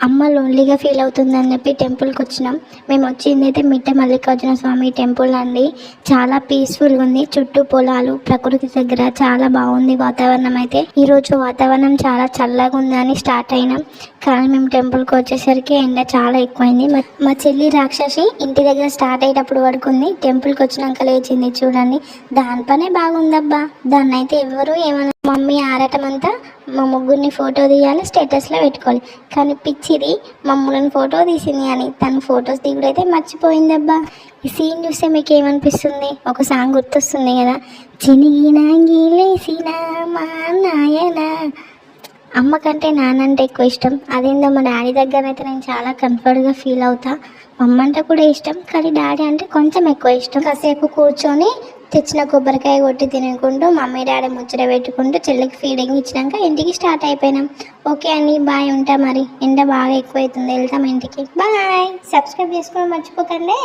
అమ్మ లోన్లీగా ఫీల్ అవుతుందని చెప్పి టెంపుల్కి వచ్చినాం. మేము వచ్చింది అయితే మిట్ట మల్లికార్జున స్వామి టెంపుల్ అండి. చాలా పీస్ఫుల్గా ఉంది. చుట్టూ పొలాలు, ప్రకృతి దగ్గర చాలా బాగుంది వాతావరణం. అయితే ఈరోజు వాతావరణం చాలా చల్లగా ఉందని స్టార్ట్ అయినాం. కానీ మేము టెంపుల్కి వచ్చేసరికి ఎండ చాలా ఎక్కువైంది. మా చెల్లి రాక్షసి ఇంటి దగ్గర స్టార్ట్ అయ్యేటప్పుడు పడుకుంది. టెంపుల్కి వచ్చినాక లేచింది చూడండి. దాని పనే బాగుందబ్బా. దాన్ని అయితే ఎవరు ఏమన్నా మమ్మీ ఆరాటం అంతా మా ముగ్గురిని ఫోటో తీయాలి, స్టేటస్లో పెట్టుకోవాలి. కానీ పిచ్చిది మమ్మల్ని ఫోటో తీసింది అని తను ఫొటోస్ దిగుడైతే మర్చిపోయిందబ్బా. ఈ సీన్ చూస్తే మీకు ఏమనిపిస్తుంది? ఒక సాంగ్ గుర్తొస్తుంది కదా, చినిగిన మా నాయన. అమ్మ కంటే నాన్నంటే ఎక్కువ ఇష్టం. అదేందో మా డాడీ దగ్గర అయితే నేను చాలా కంఫర్ట్గా ఫీల్ అవుతా. అమ్మ అంటే కూడా ఇష్టం, కానీ డాడీ అంటే కొంచెం ఎక్కువ ఇష్టం. కాసేపు కూర్చొని తెచ్చిన కొబ్బరికాయ కొట్టి తినుకుంటూ మమ్మీ డాడీ ముచ్చట పెట్టుకుంటూ చెల్లికి ఫీడింగ్ ఇచ్చినాక ఇంటికి స్టార్ట్ అయిపోయినాం. ఓకే అండి, బాయ్, ఉంటా. మరి ఎండ బాగా ఎక్కువ అవుతుంది, వెళ్తాం ఇంటికి. బాయ్. సబ్స్క్రైబ్ చేసుకోవడం మర్చిపోకండి.